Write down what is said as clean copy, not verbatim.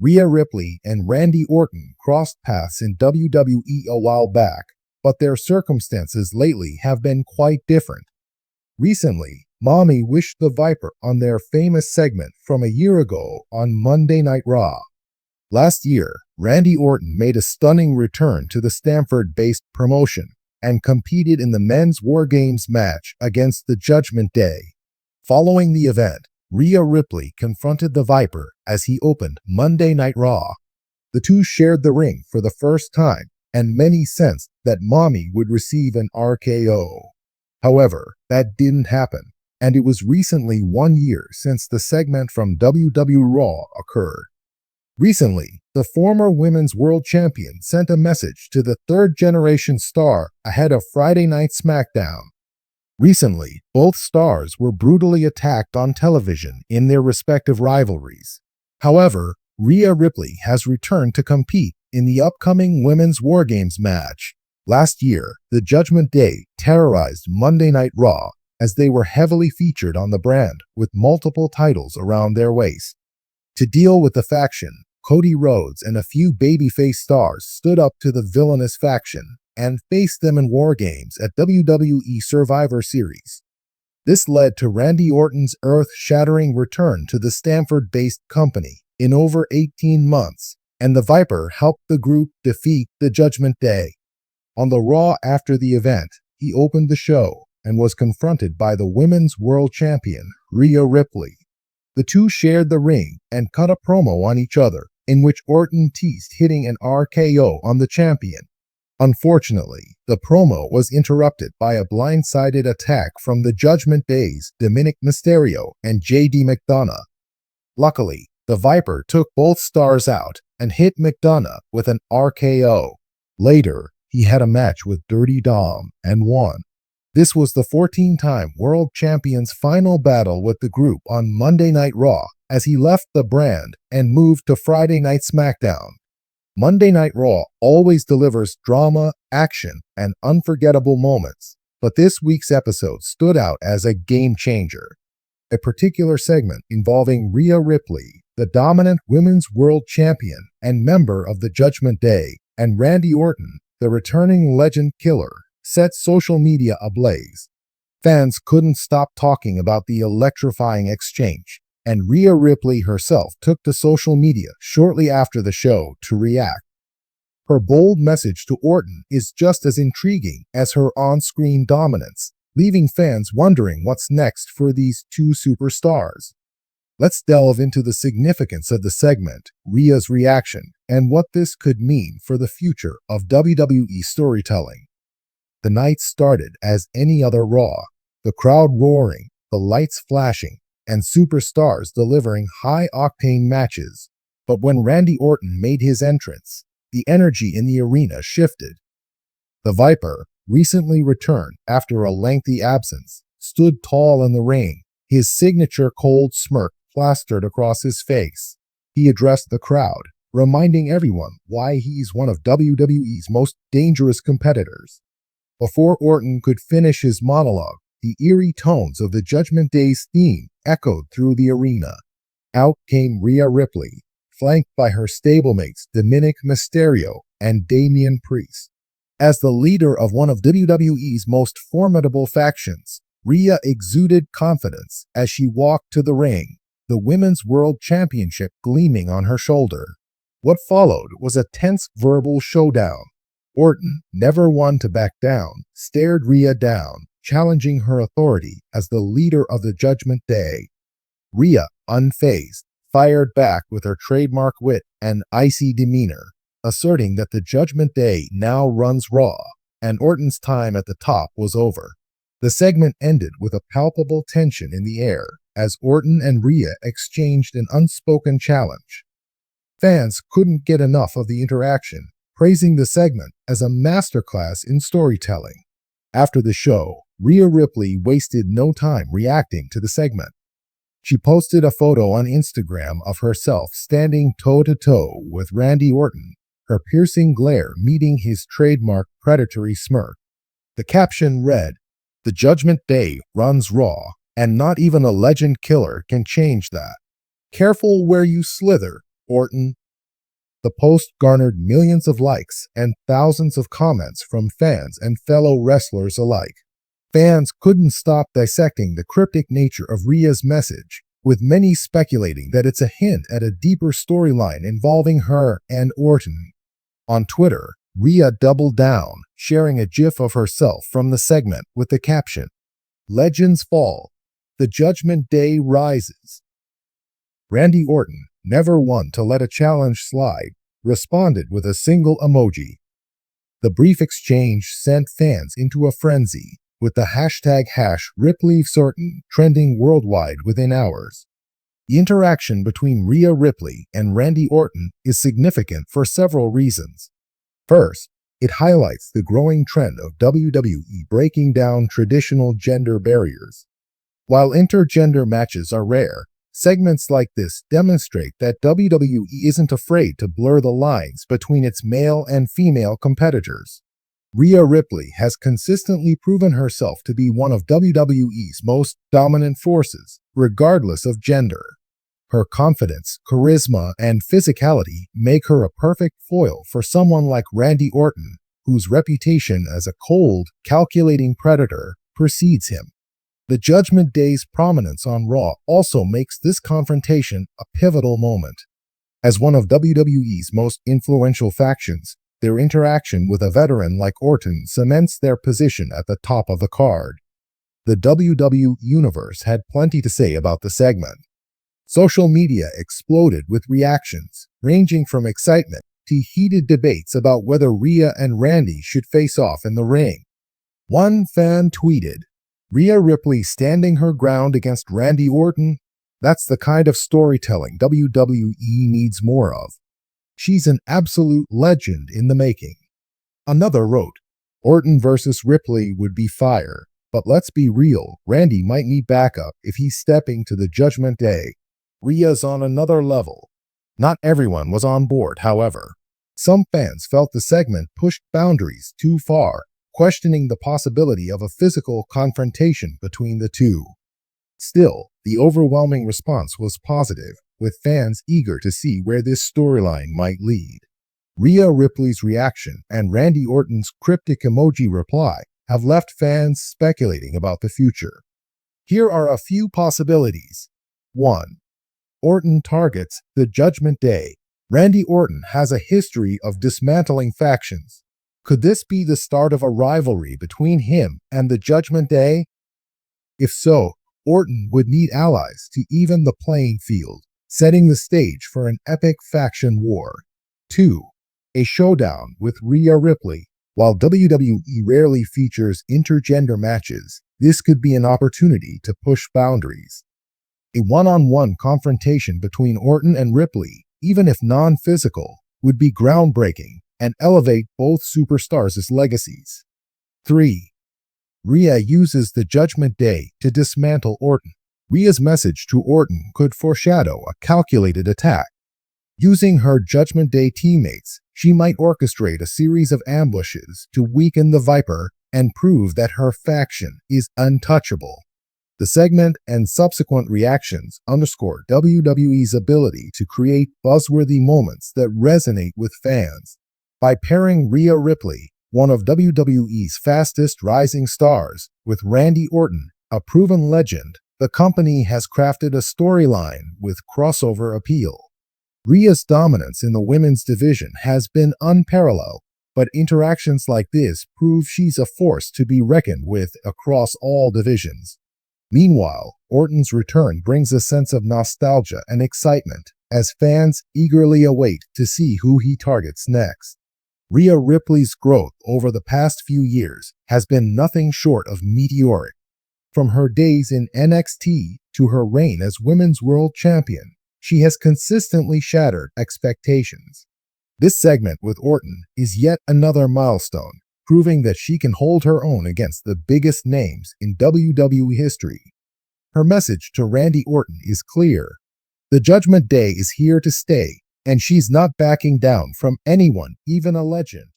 Rhea Ripley and Randy Orton crossed paths in WWE a while back, but their circumstances lately have been quite different. Recently, Mommy wished the Viper on their famous segment from a year ago on Monday Night Raw. Last year, Randy Orton made a stunning return to the Stamford-based promotion and competed in the men's War Games match against the Judgment Day. Following the event, Rhea Ripley confronted the Viper as he opened Monday Night Raw. The two shared the ring for the first time, and many sensed that Mommy would receive an RKO. However, that didn't happen, and it was recently 1 year since the segment from WWE Raw occurred. Recently, the former Women's World Champion sent a message to the third-generation star ahead of Friday Night SmackDown. Recently, both stars were brutally attacked on television in their respective rivalries. However, Rhea Ripley has returned to compete in the upcoming Women's War Games match. Last year, the Judgment Day terrorized Monday Night Raw as they were heavily featured on the brand with multiple titles around their waist. To deal with the faction, Cody Rhodes and a few babyface stars stood up to the villainous faction and faced them in War Games at WWE Survivor Series. This led to Randy Orton's earth-shattering return to the Stamford-based company in over 18 months, and the Viper helped the group defeat the Judgment Day. On the Raw after the event, he opened the show and was confronted by the Women's World Champion, Rhea Ripley. The two shared the ring and cut a promo on each other, in which Orton teased hitting an RKO on the champion. Unfortunately, the promo was interrupted by a blindsided attack from the Judgment Day's Dominic Mysterio and JD McDonough. Luckily, the Viper took both stars out and hit McDonough with an RKO. Later, he had a match with Dirty Dom and won. This was the 14-time World Champion's final battle with the group on Monday Night Raw as he left the brand and moved to Friday Night SmackDown. Monday Night Raw always delivers drama, action, and unforgettable moments, but this week's episode stood out as a game changer. A particular segment involving Rhea Ripley, the dominant Women's World Champion and member of the Judgment Day, and Randy Orton, the returning legend killer, set social media ablaze. Fans couldn't stop talking about the electrifying exchange, and Rhea Ripley herself took to social media shortly after the show to react. Her bold message to Orton is just as intriguing as her on-screen dominance, leaving fans wondering what's next for these two superstars. Let's delve into the significance of the segment, Rhea's reaction, and what this could mean for the future of WWE storytelling. The night started as any other Raw, the crowd roaring, the lights flashing, and superstars delivering high-octane matches. But when Randy Orton made his entrance, the energy in the arena shifted. The Viper, recently returned after a lengthy absence, stood tall in the ring, his signature cold smirk plastered across his face. He addressed the crowd, reminding everyone why he's one of WWE's most dangerous competitors. Before Orton could finish his monologue, the eerie tones of the Judgment Day's theme echoed through the arena. Out came Rhea Ripley, flanked by her stablemates Dominic Mysterio and Damian Priest. As the leader of one of WWE's most formidable factions, Rhea exuded confidence as she walked to the ring, the Women's World Championship gleaming on her shoulder. What followed was a tense verbal showdown. Orton, never one to back down, stared Rhea down, challenging her authority as the leader of the Judgment Day. Rhea, unfazed, fired back with her trademark wit and icy demeanor, asserting that the Judgment Day now runs Raw, and Orton's time at the top was over. The segment ended with a palpable tension in the air as Orton and Rhea exchanged an unspoken challenge. Fans couldn't get enough of the interaction, praising the segment as a masterclass in storytelling. After the show, Rhea Ripley wasted no time reacting to the segment. She posted a photo on Instagram of herself standing toe-to-toe with Randy Orton, her piercing glare meeting his trademark predatory smirk. The caption read, "The Judgment Day runs Raw, and not even a legend killer can change that. Careful where you slither, Orton." The post garnered millions of likes and thousands of comments from fans and fellow wrestlers alike. Fans couldn't stop dissecting the cryptic nature of Rhea's message, with many speculating that it's a hint at a deeper storyline involving her and Orton. On Twitter, Rhea doubled down, sharing a gif of herself from the segment with the caption, "Legends fall, the Judgment Day rises." Randy Orton, never one to let a challenge slide, responded with a single emoji. The brief exchange sent fans into a frenzy, with the hashtag #RipleySorton trending worldwide within hours. The interaction between Rhea Ripley and Randy Orton is significant for several reasons. First, it highlights the growing trend of WWE breaking down traditional gender barriers. While intergender matches are rare, segments like this demonstrate that WWE isn't afraid to blur the lines between its male and female competitors. Rhea Ripley has consistently proven herself to be one of WWE's most dominant forces, regardless of gender. Her confidence, charisma, and physicality make her a perfect foil for someone like Randy Orton, whose reputation as a cold, calculating predator precedes him. The Judgment Day's prominence on Raw also makes this confrontation a pivotal moment. As one of WWE's most influential factions, their interaction with a veteran like Orton cements their position at the top of the card. The WWE Universe had plenty to say about the segment. Social media exploded with reactions, ranging from excitement to heated debates about whether Rhea and Randy should face off in the ring. One fan tweeted, "Rhea Ripley standing her ground against Randy Orton? That's the kind of storytelling WWE needs more of. She's an absolute legend in the making." Another wrote, "Orton versus Ripley would be fire, but let's be real, Randy might need backup if he's stepping to the Judgment Day. Rhea's on another level." Not everyone was on board, however. Some fans felt the segment pushed boundaries too far, questioning the possibility of a physical confrontation between the two. Still, the overwhelming response was positive, with fans eager to see where this storyline might lead. Rhea Ripley's reaction and Randy Orton's cryptic emoji reply have left fans speculating about the future. Here are a few possibilities. 1. Orton targets the Judgment Day. Randy Orton has a history of dismantling factions. Could this be the start of a rivalry between him and the Judgment Day? If so, Orton would need allies to even the playing field, setting the stage for an epic faction war. 2. A showdown with Rhea Ripley. While WWE rarely features intergender matches, this could be an opportunity to push boundaries. A one-on-one confrontation between Orton and Ripley, even if non-physical, would be groundbreaking and elevate both superstars' legacies. 3. Rhea uses the Judgment Day to dismantle Orton. Rhea's message to Orton could foreshadow a calculated attack. Using her Judgment Day teammates, she might orchestrate a series of ambushes to weaken the Viper and prove that her faction is untouchable. The segment and subsequent reactions underscore WWE's ability to create buzzworthy moments that resonate with fans. By pairing Rhea Ripley, one of WWE's fastest rising stars, with Randy Orton, a proven legend, the company has crafted a storyline with crossover appeal. Rhea's dominance in the women's division has been unparalleled, but interactions like this prove she's a force to be reckoned with across all divisions. Meanwhile, Orton's return brings a sense of nostalgia and excitement as fans eagerly await to see who he targets next. Rhea Ripley's growth over the past few years has been nothing short of meteoric. From her days in NXT to her reign as Women's World Champion, she has consistently shattered expectations. This segment with Orton is yet another milestone, proving that she can hold her own against the biggest names in WWE history. Her message to Randy Orton is clear. The Judgment Day is here to stay, and she's not backing down from anyone, even a legend.